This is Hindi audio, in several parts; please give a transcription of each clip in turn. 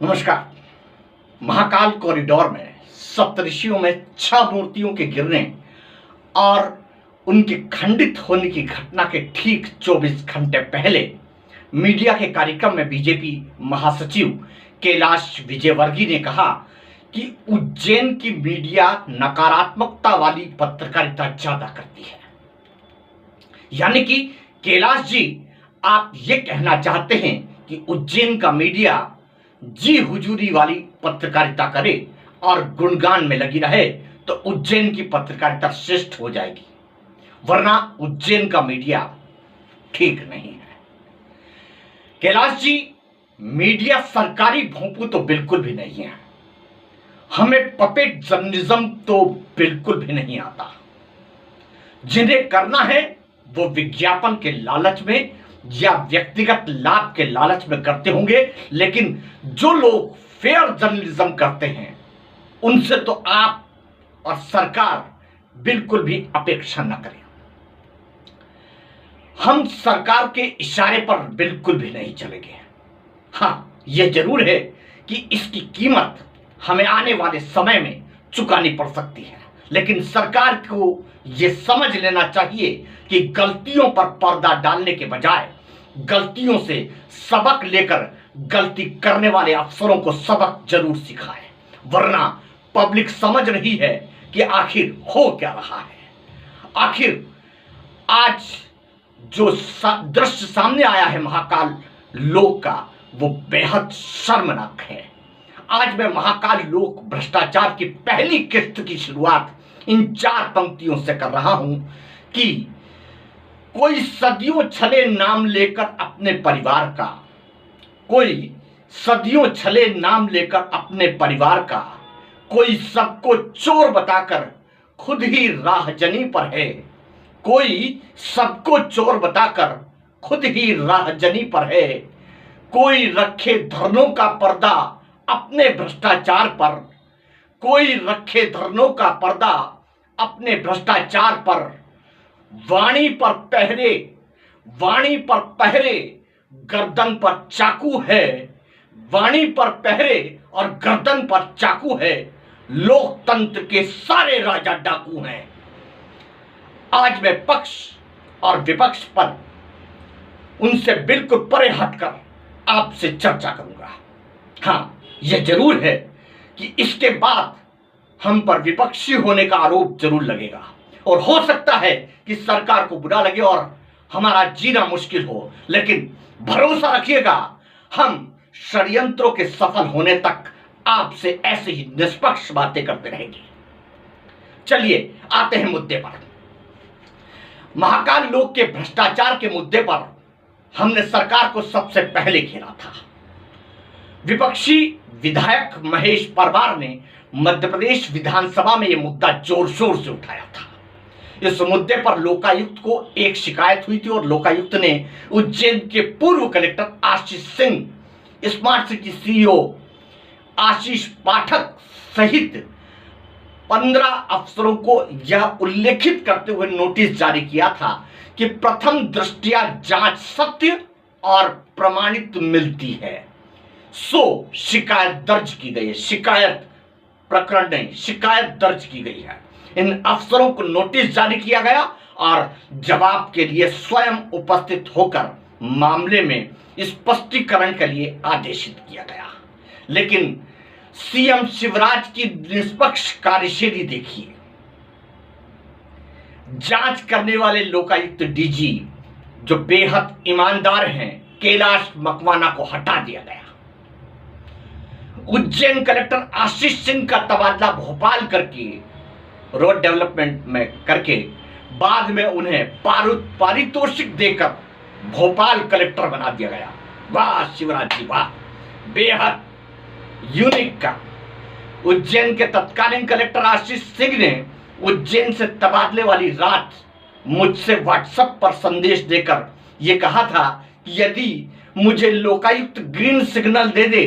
नमस्कार। महाकाल कॉरिडोर में सप्तऋषियों में 6 मूर्तियों के गिरने और उनके खंडित होने की घटना के ठीक 24 घंटे पहले मीडिया के कार्यक्रम में बीजेपी महासचिव कैलाश विजयवर्गीय ने कहा कि उज्जैन की मीडिया नकारात्मकता वाली पत्रकारिता ज्यादा करती है। यानी कि कैलाश जी, आप ये कहना चाहते हैं कि उज्जैन का मीडिया जी हुजूरी वाली पत्रकारिता करे और गुणगान में लगी रहे तो उज्जैन की पत्रकारिता श्रेष्ठ हो जाएगी, वरना उज्जैन का मीडिया ठीक नहीं है। कैलाश जी, मीडिया सरकारी भोंपू तो बिल्कुल भी नहीं है। हमें पपेट जर्नलिज्म तो बिल्कुल भी नहीं आता। जिन्हें करना है वो विज्ञापन के लालच में या व्यक्तिगत लाभ के लालच में करते होंगे, लेकिन जो लोग फेयर जर्नलिज्म करते हैं उनसे तो आप और सरकार बिल्कुल भी अपेक्षा न करें। हम सरकार के इशारे पर बिल्कुल भी नहीं चलेंगे। हाँ, यह जरूर है कि इसकी कीमत हमें आने वाले समय में चुकानी पड़ सकती है, लेकिन सरकार को यह समझ लेना चाहिए कि गलतियों पर पर्दा डालने के बजाय गलतियों से सबक लेकर गलती करने वाले अफसरों को सबक जरूर सिखाए, वरना पब्लिक समझ रही है कि आखिर हो क्या रहा है। आखिर आज जो दृश्य सामने आया है महाकाल लोक का, वो बेहद शर्मनाक है। आज मैं महाकाल लोक भ्रष्टाचार की पहली किस्त की शुरुआत इन 4 पंक्तियों से कर रहा हूं कि कोई सदियों छले नाम लेकर अपने परिवार का, कोई सदियों छले नाम लेकर अपने परिवार का, कोई सबको चोर बताकर खुद ही राहजनी पर है, कोई सबको चोर बताकर खुद ही राहजनी पर है, कोई रखे धरनों का पर्दा अपने भ्रष्टाचार पर, कोई रखे धरनों का पर्दा अपने भ्रष्टाचार पर, वाणी पर पहरे गर्दन पर चाकू है, वाणी पर पहरे और गर्दन पर चाकू है, लोकतंत्र के सारे राजा डाकू हैं। आज मैं पक्ष और विपक्ष पर उनसे बिल्कुल परे हटकर आपसे चर्चा करूंगा। हाँ, यह जरूर है कि इसके बाद हम पर विपक्षी होने का आरोप जरूर लगेगा और हो सकता है कि सरकार को बुरा लगे और हमारा जीना मुश्किल हो, लेकिन भरोसा रखिएगा, हम षड्यंत्रों के सफल होने तक आपसे ऐसे ही निष्पक्ष बातें करते रहेंगे। चलिए आते हैं मुद्दे पर। महाकाल लोक के भ्रष्टाचार के मुद्दे पर हमने सरकार को सबसे पहले घेरा था। विपक्षी विधायक महेश परमार ने मध्य प्रदेश विधानसभा में यह मुद्दा जोर शोर से उठाया था। इस मुद्दे पर लोकायुक्त को एक शिकायत हुई थी और लोकायुक्त ने उज्जैन के पूर्व collector Ashish Singh, smart city CEO आशीष पाठक सहित 15 अफसरों को यह उल्लेखित करते हुए नोटिस जारी किया था कि प्रथम दृष्टया जांच सत्य और प्रमाणित मिलती है, सो शिकायत दर्ज की गई है। शिकायत प्रकरण नहीं, शिकायत दर्ज की गई है। इन अफसरों को नोटिस जारी किया गया और जवाब के लिए स्वयं उपस्थित होकर मामले में स्पष्टीकरण के लिए आदेशित किया गया। लेकिन सीएम शिवराज की निष्पक्ष कार्यशैली देखिए। जांच करने वाले लोकायुक्त डीजी जो बेहद ईमानदार हैं, कैलाश मकवाना को हटा दिया गया। उज्जैन कलेक्टर आशीष सिंह का तबादला भोपाल करके रोड डेवलपमेंट में करके बाद में उन्हें पारितोषिक देकर भोपाल कलेक्टर बना दिया गया। वाह शिवराज जी वाह, बेहद यूनिक का। उज्जैन के तत्कालीन कलेक्टर आशीष सिंह ने उज्जैन से तबादले वाली रात मुझसे व्हाट्सएप पर संदेश देकर यह कहा था कि यदि मुझे लोकायुक्त ग्रीन सिग्नल दे दे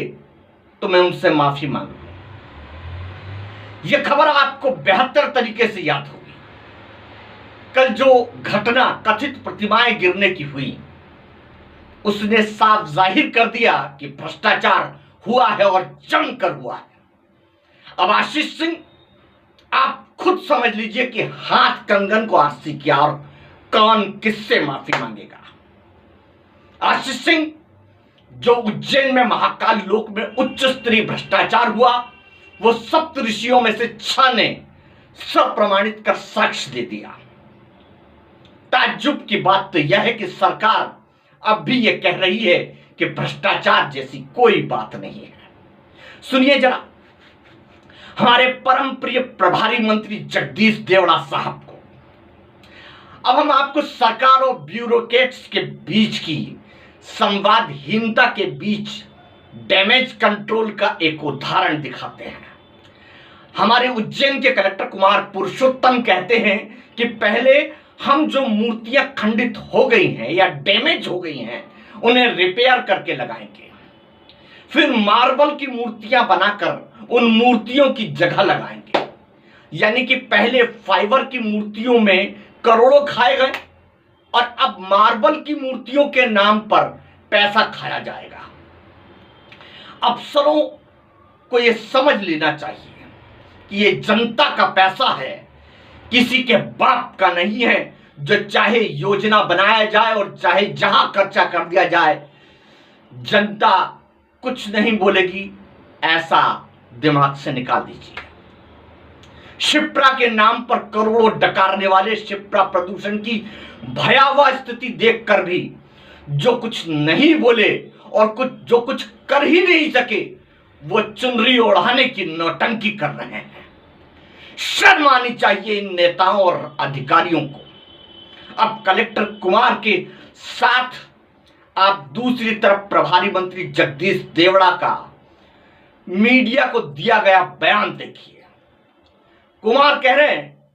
तो मैं उनसे माफी मांगूंगा। यह खबर आपको बेहतर तरीके से याद होगी। कल जो घटना कथित प्रतिमाएं गिरने की हुई, उसने साफ जाहिर कर दिया कि भ्रष्टाचार हुआ है और जमकर हुआ है। अब आशीष सिंह, आप खुद समझ लीजिए कि हाथ कंगन को आरसी किया और कौन किससे माफी मांगेगा। आशीष सिंह, जो उज्जैन में महाकाल लोक में उच्च स्तरीय भ्रष्टाचार हुआ, वो सप्त ऋषियों में से 6 ने सब प्रमाणित कर साक्ष्य दे दिया। ताज्जुब की बात तो यह है कि सरकार अब भी यह कह रही है कि भ्रष्टाचार जैसी कोई बात नहीं है। सुनिए जरा हमारे परम प्रिय प्रभारी मंत्री जगदीश देवड़ा साहब को। अब हम आपको सरकार और ब्यूरोक्रेट्स के बीच की संवादहीनता के बीच डैमेज कंट्रोल का एक उदाहरण दिखाते हैं। हमारे उज्जैन के कलेक्टर कुमार पुरुषोत्तम कहते हैं कि पहले हम जो मूर्तियां खंडित हो गई हैं या डैमेज हो गई हैं उन्हें रिपेयर करके लगाएंगे, फिर मार्बल की मूर्तियां बनाकर उन मूर्तियों की जगह लगाएंगे। यानी कि पहले फाइबर की मूर्तियों में करोड़ों खाए गए और अब मार्बल की मूर्तियों के नाम पर पैसा खाया जाएगा। अफसरों को यह समझ लेना चाहिए कि यह जनता का पैसा है, किसी के बाप का नहीं है, जो चाहे योजना बनाया जाए और चाहे जहां खर्चा कर दिया जाए जनता कुछ नहीं बोलेगी, ऐसा दिमाग से निकाल दीजिए। शिप्रा के नाम पर करोड़ों डकारने वाले शिप्रा प्रदूषण की भयावह स्थिति देखकर भी जो कुछ नहीं बोले और जो कुछ कर ही नहीं सके, वो चुनरी ओढ़ाने की नौटंकी कर रहे हैं। शर्म आनी चाहिए इन नेताओं और अधिकारियों को। अब कलेक्टर कुमार के साथ आप दूसरी तरफ प्रभारी मंत्री जगदीश देवड़ा का मीडिया को दिया गया बयान देखिए। कुमार कह रहे हैं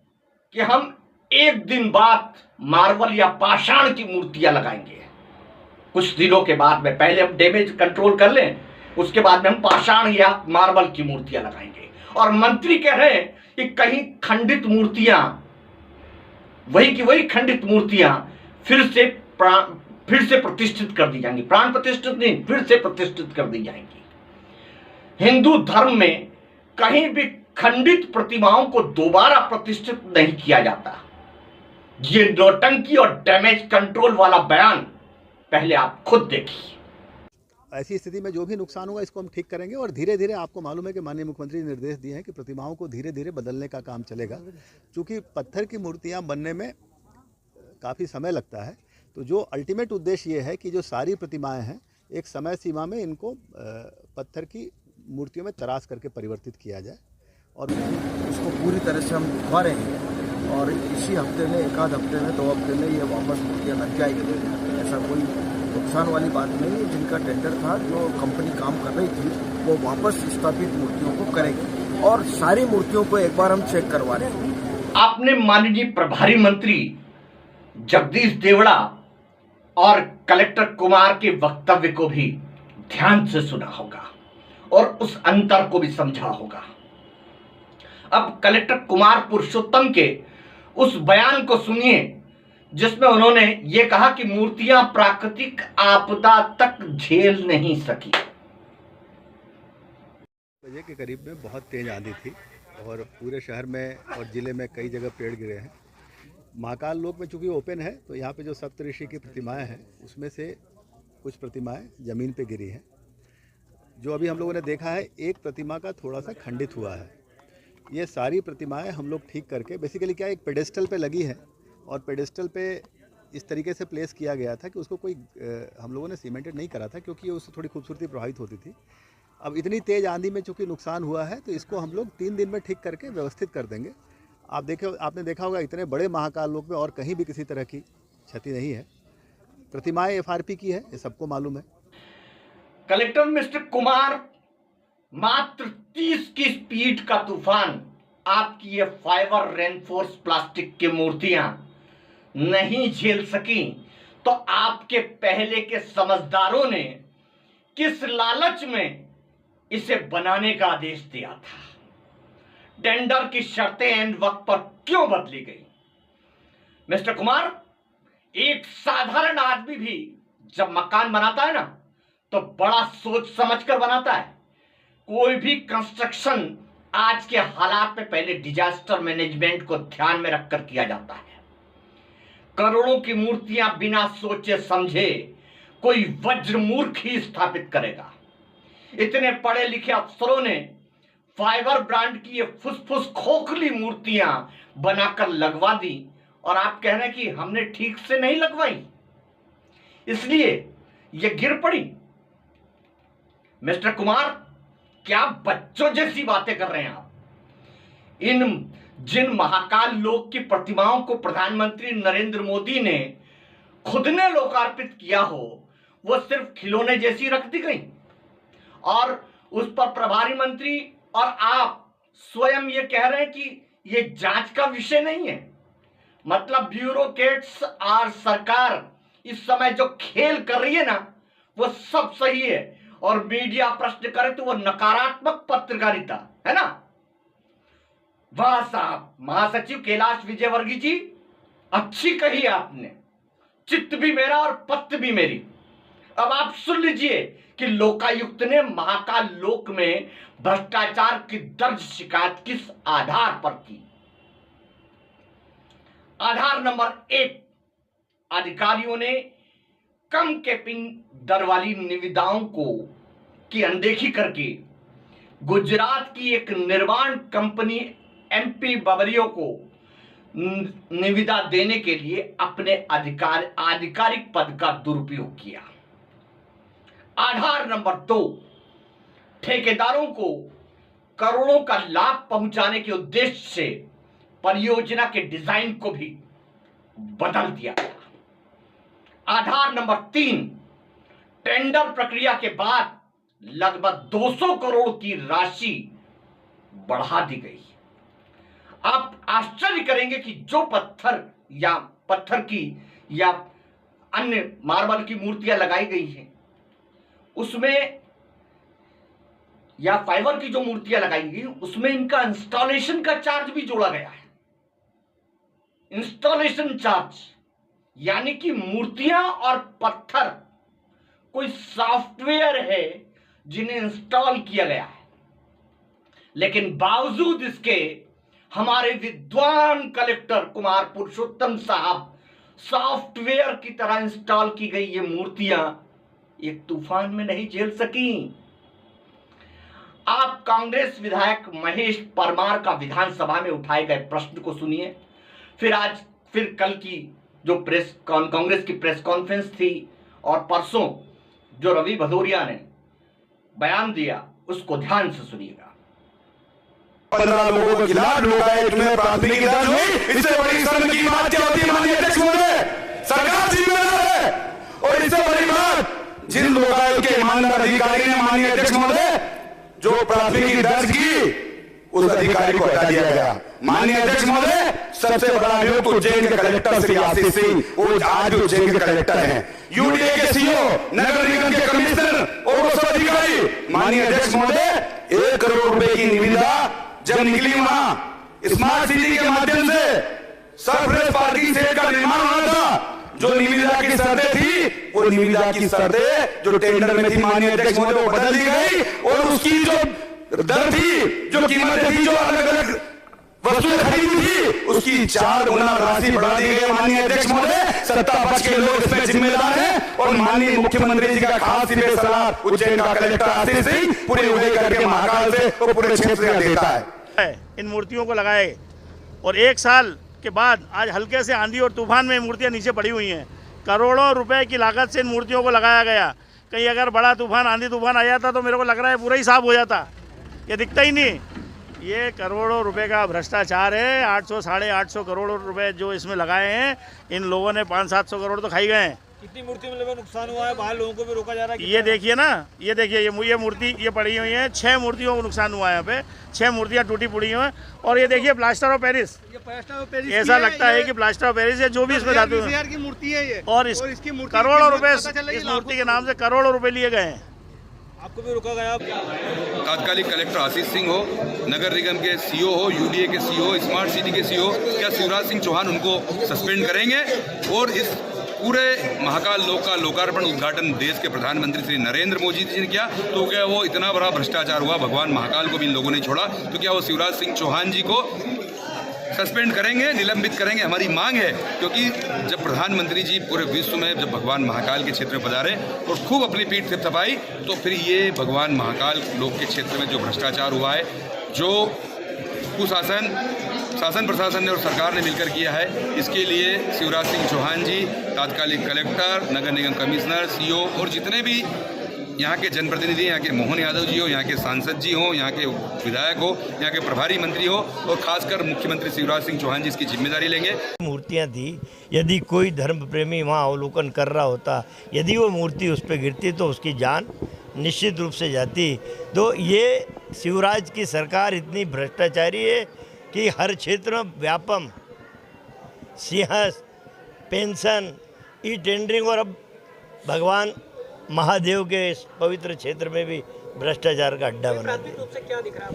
कि हम एक दिन बाद मार्बल या पाषाण की मूर्तियां लगाएंगे, कुछ दिनों के बाद में, पहले हम डैमेज कंट्रोल कर लें, उसके बाद में हम पाषाण या मार्बल की मूर्तियां लगाएंगे। और मंत्री कह रहे हैं कि कहीं खंडित मूर्तियां, वही की वही खंडित मूर्तियां फिर से प्रतिष्ठित कर दी जाएंगी। प्राण प्रतिष्ठित नहीं, फिर से प्रतिष्ठित कर दी जाएंगी। हिंदू धर्म में कहीं भी खंडित प्रतिमाओं को दोबारा प्रतिष्ठित नहीं किया जाता। ये नौटंकी और डैमेज कंट्रोल वाला बयान पहले आप खुद देखिए। ऐसी स्थिति में जो भी नुकसान होगा इसको हम ठीक करेंगे और धीरे धीरे, आपको मालूम है कि माननीय मुख्यमंत्री ने निर्देश दिए हैं कि प्रतिमाओं को धीरे धीरे बदलने का काम चलेगा। क्योंकि पत्थर की मूर्तियां बनने में काफ़ी समय लगता है, तो जो अल्टीमेट उद्देश्य ये है कि जो सारी प्रतिमाएं हैं एक समय सीमा में इनको पत्थर की मूर्तियों में तराश करके परिवर्तित किया जाए और उसको पूरी तरह से हम दिखवा रहे हैं। और इसी हफ्ते में, एक आध हफ्ते में, 2 हफ्ते में ये वापस मूर्तियाँ लग जाएगी। ऐसा कोई नुकसान वाली बात नहीं है। जिनका टेंडर था, जो कंपनी काम कर रही थी, वो वापस स्थापित मूर्तियों को करेगी और सारी मूर्तियों को एक बार हम चेक करवा रहे हैं। आपने माननीय प्रभारी मंत्री जगदीश देवड़ा और कलेक्टर कुमार के वक्तव्य को भी ध्यान से सुना होगा और उस अंतर को भी समझा होगा। अब कलेक्टर कुमार पुरुषोत्तम के उस बयान को सुनिए जिसमें उन्होंने ये कहा कि मूर्तियां प्राकृतिक आपदा तक झेल नहीं सकी। बजे के करीब में बहुत तेज आंधी थी और पूरे शहर में और ज़िले में कई जगह पेड़ गिरे हैं। महाकाल लोक में चूँकि ओपन है, तो यहाँ पे जो सप्तऋषि की प्रतिमाएं हैं उसमें से कुछ प्रतिमाएं ज़मीन पे गिरी हैं। जो अभी हम लोगों ने देखा है, एक प्रतिमा का थोड़ा सा खंडित हुआ है। ये सारी प्रतिमाएं हम लोग ठीक करके, बेसिकली क्या, एक पेडेस्टल पे लगी है और पेडेस्टल पे इस तरीके से प्लेस किया गया था कि उसको कोई हम लोगों ने सीमेंटेड नहीं करा था, क्योंकि उससे थोड़ी खूबसूरती प्रभावित होती थी। अब इतनी तेज़ आंधी में चूँकि नुकसान हुआ है, तो इसको हम लोग 3 दिन में ठीक करके व्यवस्थित कर देंगे। आपने देखा होगा इतने बड़े महाकाल लोक में और कहीं भी किसी तरह की क्षति नहीं है। प्रतिमाएं FRP की है, ये सबको मालूम है। कलेक्टर मिस्टर कुमार, मात्र 30 की स्पीड का तूफान आपकी ये फाइबर रेनफोर्स प्लास्टिक की मूर्तियां नहीं झेल सकी, तो आपके पहले के समझदारों ने किस लालच में इसे बनाने का आदेश दिया था? टेंडर की शर्तें एंड वक्त पर क्यों बदली गई? मिस्टर कुमार, एक साधारण आदमी भी जब मकान बनाता है ना, तो बड़ा सोच समझकर बनाता है। कोई भी कंस्ट्रक्शन आज के हालात में पहले डिजास्टर मैनेजमेंट को ध्यान में रखकर किया जाता है। करोड़ों की मूर्तियां बिना सोचे समझे कोई वज्रमूर्ख ही स्थापित करेगा। इतने पढ़े लिखे अफसरों ने फाइबर ब्रांड की ये फुसफुस खोखली मूर्तियां बनाकर लगवा दी और आप कह रहे हैं कि हमने ठीक से नहीं लगवाई, इसलिए ये गिर पड़ी। मिस्टर कुमार, क्या बच्चों जैसी बातें कर रहे हैं आप? जिन महाकाल लोक की प्रतिमाओं को प्रधानमंत्री नरेंद्र मोदी ने खुद ने लोकार्पित किया हो, वो सिर्फ खिलौने जैसी रख दी गई और उस पर प्रभारी मंत्री और आप स्वयं ये कह रहे हैं कि ये जांच का विषय नहीं है। मतलब ब्यूरोक्रेट्स और सरकार इस समय जो खेल कर रही है ना, वो सब सही है और मीडिया प्रश्न करे तो वो नकारात्मक पत्रकारिता है ना। वाह साहब, महासचिव कैलाश विजयवर्गीय जी, अच्छी कही आपने। चित्त भी मेरा और पत्त भी मेरी। अब आप सुन लीजिए कि लोकायुक्त ने महाकाल लोक में भ्रष्टाचार की दर्ज शिकायत किस आधार पर की। आधार नंबर 1, अधिकारियों ने कम कैपिंग दर वाली निविदाओं की अनदेखी करके गुजरात की एक निर्माण कंपनी एमपी बबरियो को निविदा देने के लिए अपने आधिकारिक पद का दुरुपयोग किया। आधार नंबर 2, ठेकेदारों को करोड़ों का लाभ पहुंचाने के उद्देश्य से परियोजना के डिजाइन को भी बदल दिया गया। आधार नंबर 3, टेंडर प्रक्रिया के बाद लगभग 200 करोड़ की राशि बढ़ा दी गई। आप आश्चर्य करेंगे कि जो पत्थर की या अन्य मार्बल की मूर्तियां लगाई गई हैं, उसमें या फाइबर की जो मूर्तियां लगाई गई उसमें इनका इंस्टॉलेशन का चार्ज भी जोड़ा गया है। इंस्टॉलेशन चार्ज यानी कि मूर्तियां और पत्थर कोई सॉफ्टवेयर है जिन्हें इंस्टॉल किया गया है, लेकिन बावजूद इसके हमारे विद्वान कलेक्टर कुमार पुरुषोत्तम साहब सॉफ्टवेयर की तरह इंस्टॉल की गई ये मूर्तियां एक तूफान में नहीं झेल सकी। आप कांग्रेस विधायक महेश परमार का विधानसभा में उठाए गए प्रश्न को सुनिए, फिर कल की जो कांग्रेस की प्रेस कॉन्फ्रेंस थी और परसों जो रवि भदौरिया ने बयान दिया उसको ध्यान से सुनिएगा। 15 लोगों के खिलाफ लोकायुक्त में प्राथमिकी दर्ज हुई। इससे बड़ी शर्म की बात क्या होती है माननीय अध्यक्ष महोदय? सरकार जिम्मेदार है। और इससे बड़ी बात, जिन लोकायुक्त के ईमानदार अधिकारी ने माननीय अध्यक्ष महोदय जो प्राथमिकी दर्ज की, उस अधिकारी को हटा दिया गया। माननीय अध्यक्ष महोदय, सबसे बड़ा अभियुक्त उज्जैन के कलेक्टर श्री आशीष सिंह, वो आज उज्जैन के कलेक्टर हैं। यूडीए के सीओ, नगर निगम के कमिश्नर और वो सब अधिकारी। माननीय अध्यक्ष महोदय, 1 करोड़ रुपए की निविदा जब निकली, वहां स्मार्ट सिटी के माध्यम से सरप्लस पार्किंग सेट का निर्माण होना था। जो निविदा की शर्तें थी, वो निविदा की शर्तें जो टेंडर में थी माननीय अध्यक्ष महोदय, वो बदल दी गई और उसकी जो दर थी, जो कीमत थी, जो अलग अलग वस्तुएं खरीदी थी, उसकी 4 गुना राशि बढ़ा दी गई। माननीय अध्यक्ष महोदय, सत्ता पक्ष के लोग इसमें जिम्मेदार हैं और माननीय मुख्यमंत्री जी का खास सलाह उज्जैन का कलेक्टर आशीष सिंह पूरे उदय करके महाकाल से और पूरे क्षेत्र में देता है। इन मूर्तियों को लगाए और 1 साल के बाद आज हल्के से आंधी और तूफान में मूर्तियां नीचे पड़ी हुई हैं। करोड़ों रुपए की लागत से इन मूर्तियों को लगाया गया। कहीं अगर बड़ा तूफान, आंधी तूफान आ जाता तो मेरे को लग रहा है पूरा ही साफ हो जाता, ये दिखता ही नहीं। ये करोड़ों रुपए का भ्रष्टाचार है। 800 साढ़े 800 करोड़ रुपए जो इसमें लगाए हैं, इन लोगों ने 500-700 करोड़ तो खाई गए हैं। कितनी मूर्तियों में नुकसान हुआ है? बाहर लोगों को भी रोका जा रहा है। ये देखिए ना, ये देखिए, ये मूर्ति ये पड़ी हुई है। 6 मूर्तियों को नुकसान हुआ है यहाँ पे। 6 मूर्तियाँ टूटी पड़ी हुई हैं। और ये देखिए प्लास्टर ऑफ पेरिस, ऐसा लगता है कि प्लास्टर ऑफ पेरिस है जो भी इसमें धातु की मूर्ति है ये। और इसकी करोड़ों रुपए इस मूर्ति के नाम से करोड़ों रुपए लिए गए हैं। आपको भी रोका गया? तात्कालिक कलेक्टर आशीष सिंह हो, नगर निगम के सीओ हो, यूडीए के सीओ, स्मार्ट सिटी के सीओ, क्या शिवराज सिंह चौहान उनको सस्पेंड करेंगे और इस पूरे महाकाल लोक का लोकार्पण उद्घाटन देश के प्रधानमंत्री श्री नरेंद्र मोदी जी ने किया, तो क्या वो इतना बड़ा भ्रष्टाचार हुआ, भगवान महाकाल को भी इन लोगों ने छोड़ा, तो क्या वो शिवराज सिंह चौहान जी को सस्पेंड करेंगे, निलंबित करेंगे? हमारी मांग है, क्योंकि जब प्रधानमंत्री जी पूरे विश्व में जब भगवान महाकाल के क्षेत्र में पधारे और खूब अपनी पीठ थपथपाई, तो फिर ये भगवान महाकाल लोक के क्षेत्र में जो भ्रष्टाचार हुआ है, जो शासन प्रशासन ने और सरकार ने मिलकर किया है, इसके लिए शिवराज सिंह चौहान जी, तात्कालिक कलेक्टर, नगर निगम कमिश्नर, सीओ और जितने भी यहाँ के जनप्रतिनिधि, यहाँ के मोहन यादव जी हो, यहाँ के सांसद जी हो, यहाँ के विधायक हो, यहाँ के प्रभारी मंत्री हो और खासकर मुख्यमंत्री शिवराज सिंह चौहान जी इसकी जिम्मेदारी लेंगे। मूर्तियाँ थी, यदि कोई धर्म प्रेमी वहाँ अवलोकन कर रहा होता, यदि वो मूर्ति उस पर गिरती तो उसकी जान निश्चित रूप से जाती। तो ये शिवराज की सरकार इतनी भ्रष्टाचारी है कि हर क्षेत्र में Vyapam Simhastha, pension, e tendering और अब भगवान महादेव के इस पवित्र क्षेत्र में भी भ्रष्टाचार का अड्डा बना दिया।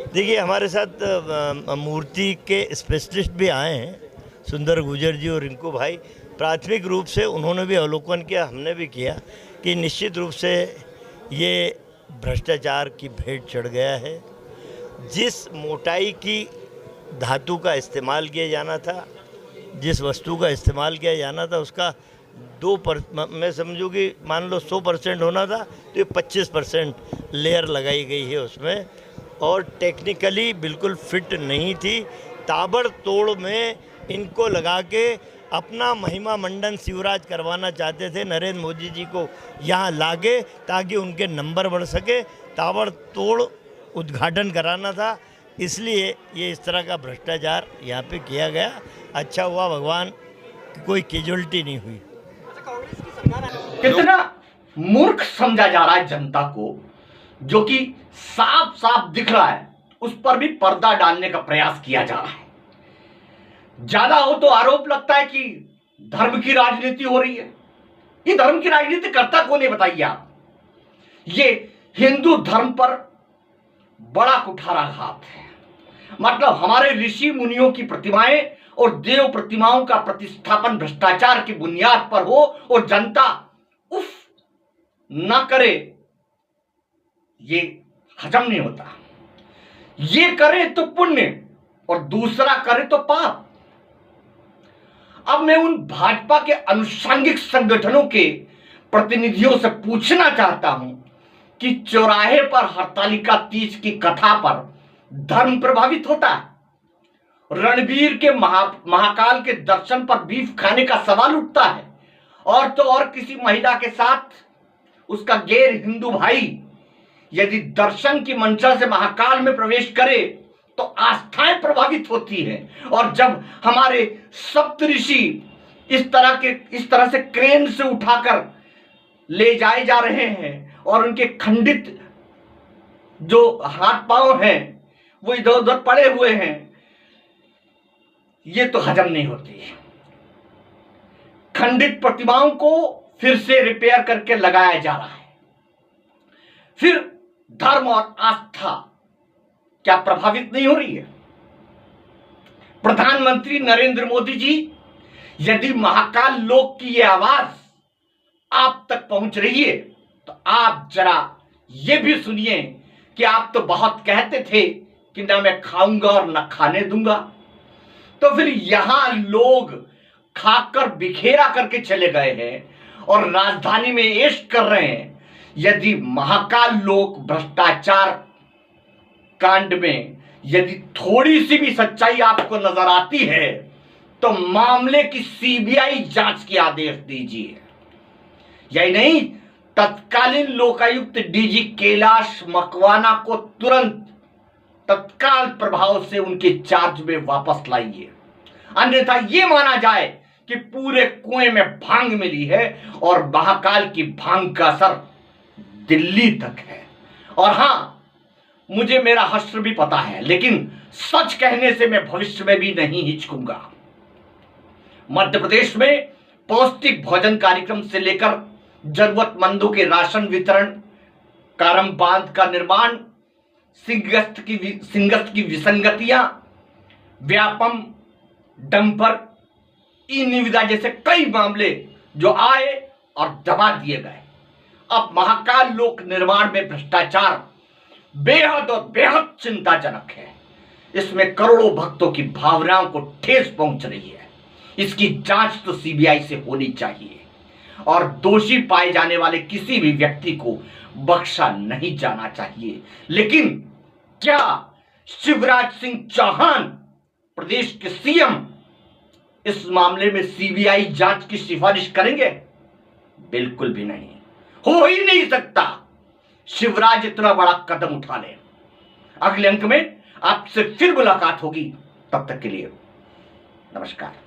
देखिए, हमारे साथ मूर्ति के स्पेशलिस्ट भी आए हैं, सुंदर गुजर जी और रिंकू भाई। प्राथमिक रूप से उन्होंने भी अवलोकन किया, हमने भी किया कि निश्चित रूप से ये भ्रष्टाचार की भेंट चढ़ गया है। जिस मोटाई की धातु का इस्तेमाल किया जाना था, जिस वस्तु का इस्तेमाल किया जाना था, उसका मैं समझूँ कि मान लो 100% होना था तो ये 25% लेयर लगाई गई है उसमें, और टेक्निकली बिल्कुल फिट नहीं थी। ताबड़तोड़ में इनको लगा के अपना महिमा मंडन शिवराज करवाना चाहते थे, नरेंद्र मोदी जी को यहाँ लाके, ताकि उनके नंबर बढ़ सके। ताबड़तोड़ उद्घाटन कराना था, इसलिए ये इस तरह का भ्रष्टाचार यहाँ पे किया गया। अच्छा हुआ भगवान कोई कैजुअलिटी नहीं हुई। कितना मूर्ख समझा जा रहा है जनता को, जो कि साफ साफ दिख रहा है, उस पर भी पर्दा डालने का प्रयास किया जा रहा है। ज्यादा हो तो आरोप लगता है कि धर्म की राजनीति हो रही है। ये धर्म की राजनीति करता कौन है बताइए आप? ये हिंदू धर्म पर बड़ा कुठाराघात है। मतलब हमारे ऋषि मुनियों की प्रतिमाएं और देव प्रतिमाओं का प्रतिस्थापन भ्रष्टाचार की बुनियाद पर हो और जनता उफ ना करे, ये हजम नहीं होता। ये करे तो पुण्य और दूसरा करे तो पाप। अब मैं उन भाजपा के अनुषंगिक संगठनों के प्रतिनिधियों से पूछना चाहता हूं कि चौराहे पर हरतालिका तीज की कथा पर धर्म प्रभावित होता है? रणबीर के महाकाल के दर्शन पर बीफ खाने का सवाल उठता है, और तो और किसी महिला के साथ उसका गैर हिंदू भाई यदि दर्शन की मंशा से महाकाल में प्रवेश करे तो आस्थाएं प्रभावित होती हैं। और जब हमारे सप्तऋषि इस तरह से क्रेन से उठाकर ले जाए जा रहे हैं और उनके खंडित जो हाथ पांव हैं वो इधर उधर पड़े हुए हैं, ये तो हजम नहीं होती। खंडित प्रतिमाओं को फिर से रिपेयर करके लगाया जा रहा है। फिर धर्म और आस्था क्या प्रभावित नहीं हो रही है? प्रधानमंत्री नरेंद्र मोदी जी, यदि महाकाल लोक की यह आवाज आप तक पहुंच रही है तो आप जरा यह भी सुनिए कि आप तो बहुत कहते थे कि ना मैं खाऊंगा और ना खाने दूंगा, तो फिर यहां लोग खाकर बिखेरा करके चले गए हैं और राजधानी में ऐश कर रहे हैं। यदि महाकाल लोक भ्रष्टाचार कांड में यदि थोड़ी सी भी सच्चाई आपको नजर आती है तो मामले की सीबीआई जांच के आदेश दीजिए। यही नहीं, तत्कालीन लोकायुक्त डीजी कैलाश मकवाना को तुरंत तत्काल प्रभाव से उनके चार्ज में वापस लाइए, अन्यथा यह माना जाए कि पूरे कुएं में भांग मिली है और महाकाल की भांग का असर दिल्ली तक है। और हां, मुझे मेरा हश्र भी पता है, लेकिन सच कहने से मैं भविष्य में भी नहीं हिचकूंगा। मध्य प्रदेश में पौष्टिक भोजन कार्यक्रम से लेकर जरूरतमंदों के राशन वितरण, कारम बांध का निर्माण, सिंगस्त की विसंगतियां, व्यापम, डंपर, ई निविदा जैसे कई मामले जो आए और दबा दिए गए। अब महाकाल लोक निर्माण में भ्रष्टाचार बेहद और बेहद चिंताजनक है। इसमें करोड़ों भक्तों की भावनाओं को ठेस पहुंच रही है। इसकी जांच तो सीबीआई से होनी चाहिए और दोषी पाए जाने वाले किसी भी व्यक्ति को बख्शा नहीं जाना चाहिए। लेकिन क्या शिवराज सिंह चौहान प्रदेश के सीएम इस मामले में सीबीआई जांच की सिफारिश करेंगे? बिल्कुल भी नहीं, हो ही नहीं सकता। शिवराज इतना बड़ा कदम उठा ले। अगले अंक में आपसे फिर मुलाकात होगी, तब तक के लिए नमस्कार।